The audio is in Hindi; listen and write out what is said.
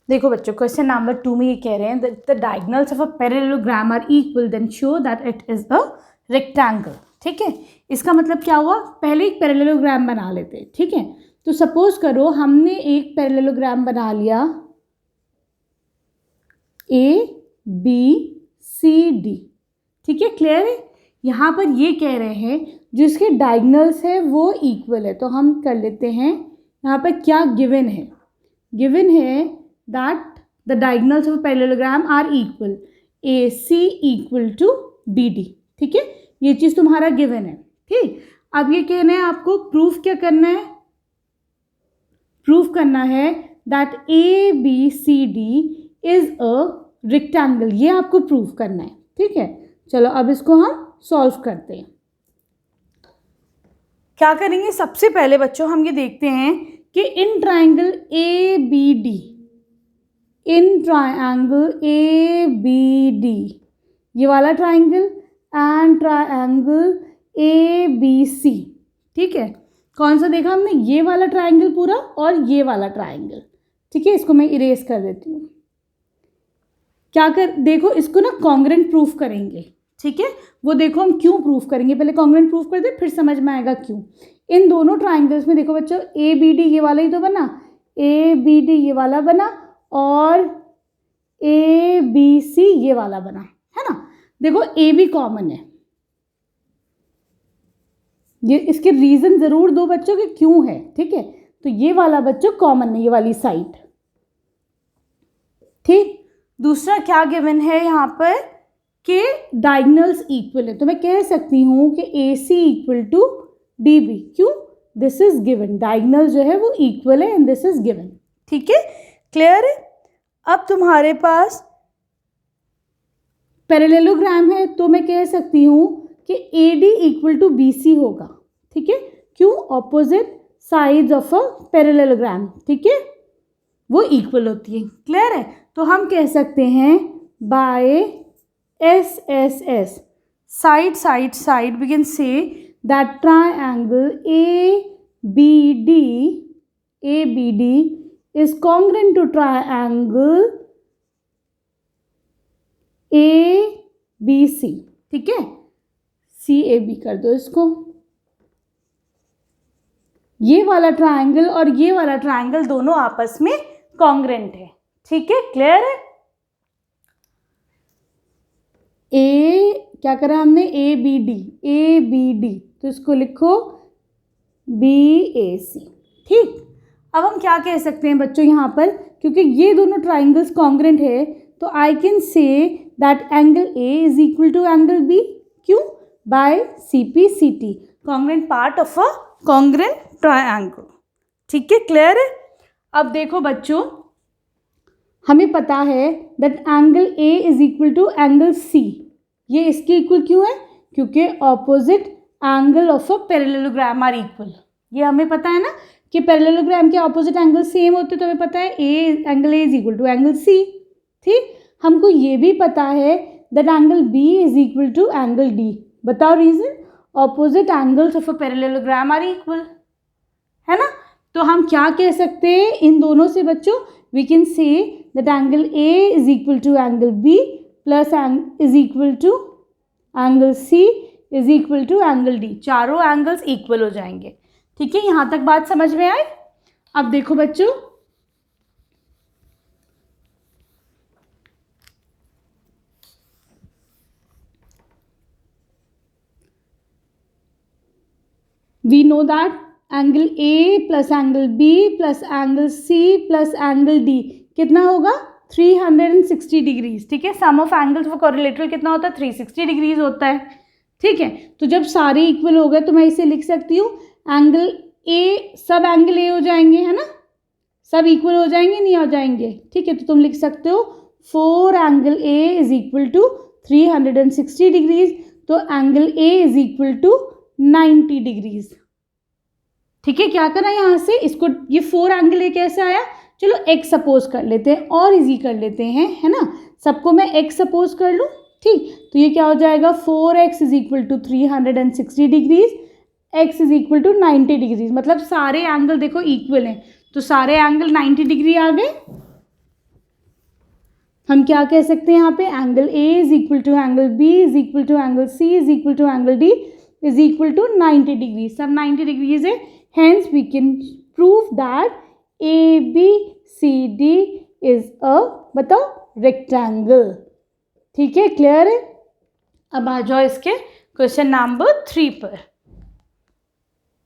देखो बच्चों, क्वेश्चन नंबर 2 में ये कह रहे हैं the diagonals of a parallelogram are equal, then show that it is a rectangle. ठीक है, इसका मतलब क्या हुआ, पहले एक पैरेललोग्राम बना लेते हैं। ठीक है, तो सपोज करो हमने एक पैरेललोग्राम बना लिया ABCD। ठीक है, क्लियर है। यहाँ पर ये कह रहे हैं जो इसके डायगोनल्स है वो इक्वल है, तो हम कर लेते हैं यहाँ पर क्या गिवन है, गिवन है that the diagonals of parallelogram are equal, AC equal to BD। ठीक है, ये चीज़ तुम्हारा गिवन है। ठीक, अब ये कहना है आपको प्रूफ क्या करना है, प्रूफ करना है that ABCD is a rectangle, ये आपको प्रूफ करना है। ठीक है, चलो अब इसको हम सॉल्व करते हैं। क्या करेंगे, सबसे पहले बच्चों हम ये देखते हैं कि in triangle ABD, in triangle ABD, ये वाला ट्राइंगल एंड ट्राइंगल ABC। ठीक है, कौन सा देखा हमने, ये वाला ट्राइंगल पूरा और ये वाला ट्राइंगल। ठीक है, इसको मैं इरेज कर देती हूँ। क्या कर, देखो इसको ना कॉन्ग्रेंट प्रूफ करेंगे। ठीक है, वो देखो हम क्यों प्रूफ करेंगे, पहले कॉन्ग्रेंट प्रूफ कर दे फिर समझ में आएगा क्यों। इन दोनों ट्राइंगल्स में देखो बच्चों, ABD ये वाला ही तो बना, ABD ये वाला बना और ABC ये वाला बना, है ना। देखो AB कॉमन है, ये इसके रीजन जरूर दो बच्चों के क्यों है। ठीक है, तो ये वाला बच्चों कॉमन है, ये वाली साइड। ठीक, दूसरा क्या गिवन है यहाँ पर कि डायगोनल्स इक्वल है, तो मैं कह सकती हूँ कि AC इक्वल टू DB। क्यों, दिस इज गिवन, डायगोनल जो है वो इक्वल है एंड दिस इज गिवन। ठीक है, क्लियर है। अब तुम्हारे पास पैरेललोग्राम है, तो मैं कह सकती हूँ कि AD इक्वल टू BC होगा। ठीक है, क्यों, opposite sides of a parallelogram. ठीक है, वो इक्वल होती है। क्लियर है, तो हम कह सकते हैं by SSS, side side side, we can say that triangle ABD is congruent to triangle ABC। ठीक है, CAB कर दो इसको, ये वाला ट्राइंगल और ये वाला ट्राइंगल दोनों आपस में कॉन्ग्रेंट है। ठीक है, क्लियर है। क्या करा हमने, ABD, तो इसको लिखो BAC। ठीक, अब हम क्या कह सकते हैं बच्चों यहाँ पर, क्योंकि ये दोनों ट्राइंगल्स कॉन्ग्रेंट है, तो I can say that angle A is equal to angle B। क्यों, by CPCT, congruent part of a congruent triangle. ठीक है, क्लियर है। अब देखो बच्चों, हमें पता है that angle A is equal to angle C। ये इसके इक्वल क्यों है, क्योंकि opposite angle of a parallelogram are equal. ये हमें पता है ना कि पैरेललोग्राम के ऑपोजिट एंगल सेम होते, तो हमें पता है angle A is equal to angle C। ठीक, हमको ये भी पता है that angle B is equal to angle D। बताओ reason, opposite angles of a parallelogram are equal, है ना। तो हम क्या कह सकते हैं इन दोनों से बच्चों, we can say that angle A is equal to angle B plus is equal to angle C is equal to angle D, चारों एंगल्स इक्वल हो जाएंगे। ठीक है, यहाँ तक बात समझ में आई। अब देखो बच्चों, we know that angle A plus angle B plus angle C plus angle D कितना होगा, 360 डिग्रीज। ठीक है, सम ऑफ एंगल्स फॉर कोरिलेटरल कितना होता है, 360 डिग्रीज होता है। ठीक है, तो जब सारे इक्वल हो गए तो मैं इसे लिख सकती हूँ एंगल A, सब एंगल A हो जाएंगे, है ना, सब इक्वल हो जाएंगे, नहीं हो जाएंगे। ठीक है, तो तुम लिख सकते हो 4 angle A is equal to 360 degrees, तो angle A is equal to 90 degrees. ठीक है, क्या करना है यहाँ से, इसको ये 4 एंगल A कैसे आया, चलो x सपोज कर लेते हैं और इजी कर लेते हैं, है ना। सबको मैं x सपोज कर लूँ। ठीक, तो ये क्या हो जाएगा, 4x is equal to 360 degrees, x is equal to 90 degrees. मतलब सारे एंगल देखो इक्वल हैं, तो सारे एंगल 90 डिग्री आ गए। हम क्या कह सकते हैं यहाँ पे, angle A is equal to angle B is equal to angle C is equal to angle D is equal to 90 degree. सब 90 डिग्रीज है. Hence we can prove that A B C D is a, बताओ, रेक्टेंगल. ठीक है, क्लियर है. अब आ जाओ इसके क्वेश्चन नंबर 3 पर.